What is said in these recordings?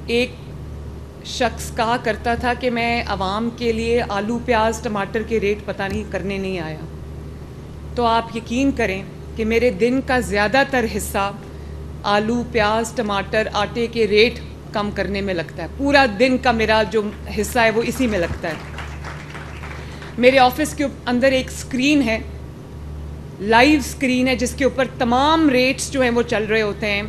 ایک شخص کہا کرتا تھا کہ میں عوام کے لیے آلو پیاز ٹماٹر کے ریٹ پتہ نہیں کرنے نہیں آیا. تو آپ یقین کریں کہ میرے دن کا زیادہ تر حصہ آلو پیاز ٹماٹر آٹے کے ریٹ کم کرنے میں لگتا ہے. پورا دن کا میرا جو حصہ ہے وہ اسی میں لگتا ہے. میرے آفس کے اندر ایک اسکرین ہے, لائیو اسکرین ہے, جس کے اوپر تمام ریٹس جو ہیں وہ چل رہے ہوتے ہیں.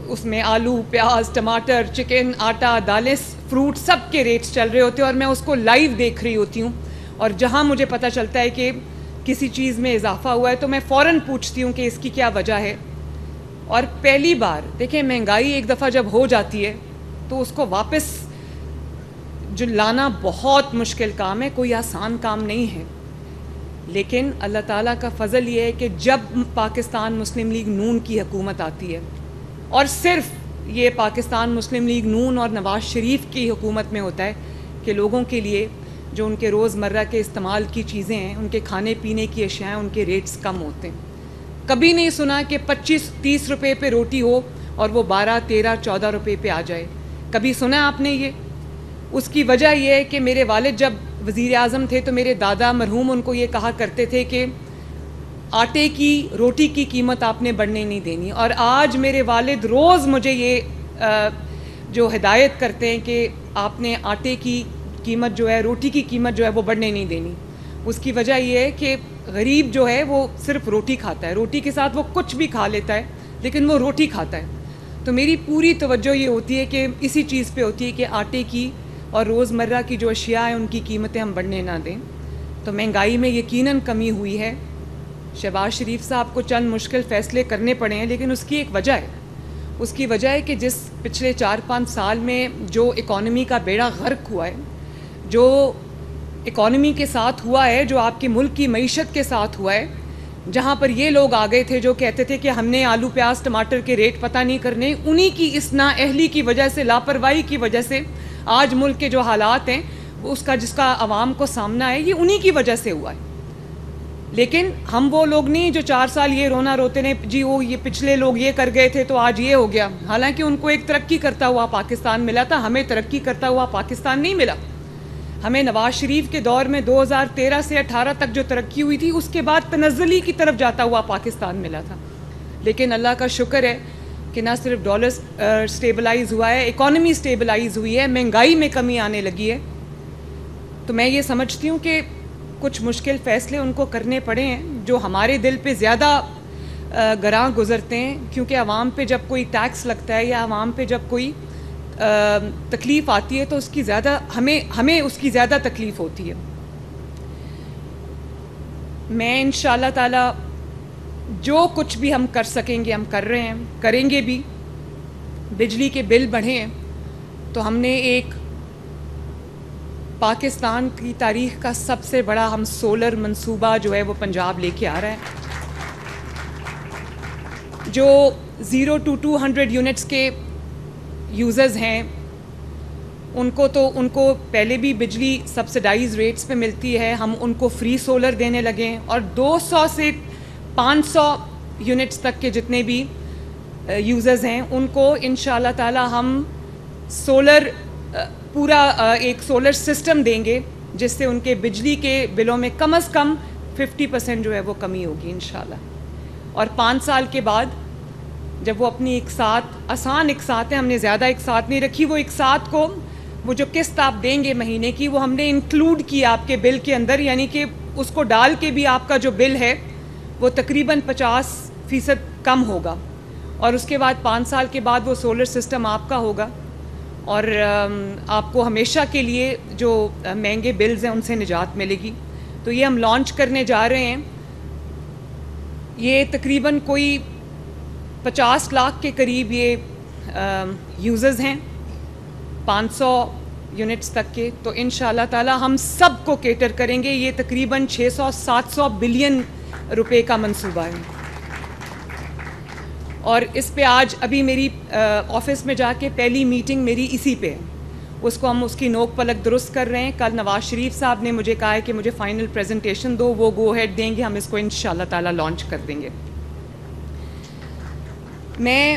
اس میں آلو پیاز ٹماٹر چکن آٹا دالیں فروٹ سب کے ریٹس چل رہے ہوتے ہیں, اور میں اس کو لائیو دیکھ رہی ہوتی ہوں. اور جہاں مجھے پتہ چلتا ہے کہ کسی چیز میں اضافہ ہوا ہے تو میں فوراً پوچھتی ہوں کہ اس کی کیا وجہ ہے. اور پہلی بار دیکھیں, مہنگائی ایک دفعہ جب ہو جاتی ہے تو اس کو واپس جو لانا بہت مشکل کام ہے, کوئی آسان کام نہیں ہے. لیکن اللہ تعالیٰ کا فضل یہ ہے کہ جب پاکستان مسلم لیگ نون کی حکومت آتی ہے, اور صرف یہ پاکستان مسلم لیگ نون اور نواز شریف کی حکومت میں ہوتا ہے کہ لوگوں کے لیے جو ان کے روزمرہ کے استعمال کی چیزیں ہیں, ان کے کھانے پینے کی اشیاء ہیں, ان کے ریٹس کم ہوتے ہیں. کبھی نہیں سنا کہ 25-30 روپے پہ روٹی ہو اور وہ 12-13-14 روپے پہ آ جائے. کبھی سنا آپ نے یہ؟ اس کی وجہ یہ ہے کہ میرے والد جب وزیر اعظم تھے تو میرے دادا مرحوم ان کو یہ کہا کرتے تھے کہ آٹے کی روٹی کی قیمت آپ نے بڑھنے نہیں دینی. اور آج میرے والد روز مجھے یہ جو ہدایت کرتے ہیں کہ آپ نے آٹے کی قیمت جو ہے, روٹی کی قیمت جو ہے وہ بڑھنے نہیں دینی. اس کی وجہ یہ ہے کہ غریب جو ہے وہ صرف روٹی کھاتا ہے, روٹی کے ساتھ وہ کچھ بھی کھا لیتا ہے لیکن وہ روٹی کھاتا ہے. تو میری پوری توجہ یہ ہوتی ہے کہ اسی چیز پہ ہوتی ہے کہ آٹے کی اور روزمرہ کی جو اشیاء ہیں ان کی قیمتیں ہم بڑھنے نہ دیں. تو مہنگائی میں یقیناً کمی ہوئی ہے. شہباز شریف صاحب کو چند مشکل فیصلے کرنے پڑے ہیں, لیکن اس کی ایک وجہ ہے. اس کی وجہ ہے کہ جس پچھلے 4-5 سال میں جو اکانومی کا بیڑا غرق ہوا ہے, جو اکانومی کے ساتھ ہوا ہے, جو آپ کے ملک کی معیشت کے ساتھ ہوا ہے, جہاں پر یہ لوگ آ گئے تھے جو کہتے تھے کہ ہم نے آلو پیاز ٹماٹر کے ریٹ پتہ نہیں کرنے, انہی کی اس نااہلی کی وجہ سے, لاپرواہی کی وجہ سے آج ملک کے جو حالات ہیں اس کا جس کا عوام کو سامنا ہے, یہ انہی کی وجہ سے ہوا ہے. لیکن ہم وہ لوگ نہیں جو 4 سال یہ رونا روتے ہیں جی وہ یہ پچھلے لوگ یہ کر گئے تھے تو آج یہ ہو گیا. حالانکہ ان کو ایک ترقی کرتا ہوا پاکستان ملا تھا, ہمیں ترقی کرتا ہوا پاکستان نہیں ملا. ہمیں نواز شریف کے دور میں 2013 سے 18 تک جو ترقی ہوئی تھی اس کے بعد تنزلی کی طرف جاتا ہوا پاکستان ملا تھا. لیکن اللہ کا شکر ہے کہ نہ صرف ڈالر سٹیبلائز ہوا ہے, اکانومی سٹیبلائز ہوئی ہے, مہنگائی میں کمی آنے لگی ہے. تو میں یہ سمجھتی ہوں کہ کچھ مشکل فیصلے ان کو کرنے پڑے ہیں جو ہمارے دل پہ زیادہ گراں گزرتے ہیں, کیونکہ عوام پہ جب کوئی ٹیکس لگتا ہے یا عوام پہ جب کوئی تکلیف آتی ہے تو اس کی زیادہ ہمیں اس کی زیادہ تکلیف ہوتی ہے. میں انشاءاللہ تعالی جو کچھ بھی ہم کر سکیں گے ہم کر رہے ہیں, کریں گے بھی. بجلی کے بل بڑھے ہیں تو ہم نے ایک پاکستان کی تاریخ کا سب سے بڑا ہم سولر منصوبہ جو ہے وہ پنجاب لے کے آ رہا ہے, جو 0 to 200 یونٹس کے یوزرز ہیں ان کو پہلے بھی بجلی سبسڈائز ریٹس پہ ملتی ہے, ہم ان کو فری سولر دینے لگے ہیں. اور 200 سے 500 یونٹس تک کے جتنے بھی یوزرز ہیں ان کو انشاءاللہ تعالی ہم سولر پورا ایک سولر سسٹم دیں گے, جس سے ان کے بجلی کے بلوں میں کم از کم 50% جو ہے وہ کمی ہوگی انشاءاللہ. اور 5 سال کے بعد جب وہ اپنی آسان اقساط ہیں, ہم نے زیادہ اقساط نہیں رکھی, وہ اقساط کو وہ جو قسط آپ دیں گے مہینے کی وہ ہم نے انکلوڈ کی آپ کے بل کے اندر, یعنی کہ اس کو ڈال کے بھی آپ کا جو بل ہے وہ تقریباً 50% کم ہوگا. اور اس کے بعد 5 سال کے بعد وہ سولر سسٹم آپ کا ہوگا, اور آپ کو ہمیشہ کے لیے جو مہنگے بلز ہیں ان سے نجات ملے گی. تو یہ ہم لانچ کرنے جا رہے ہیں. یہ تقریباً کوئی 50 لاکھ کے قریب یہ یوزرز ہیں 500 یونٹس تک کے. تو انشاءاللہ تعالی ہم سب کو کیٹر کریں گے. یہ تقریباً 600-700 بلین روپے کا منصوبہ ہے. اور اس پہ آج ابھی میری آفس میں جا کے پہلی میٹنگ میری اسی پہ ہے, اس کو ہم اس کی نوک پلک درست کر رہے ہیں. کل نواز شریف صاحب نے مجھے کہا ہے کہ مجھے فائنل پریزنٹیشن دو, وہ گو ہیڈ دیں گے, ہم اس کو انشاءاللہ تعالی لانچ کر دیں گے. میں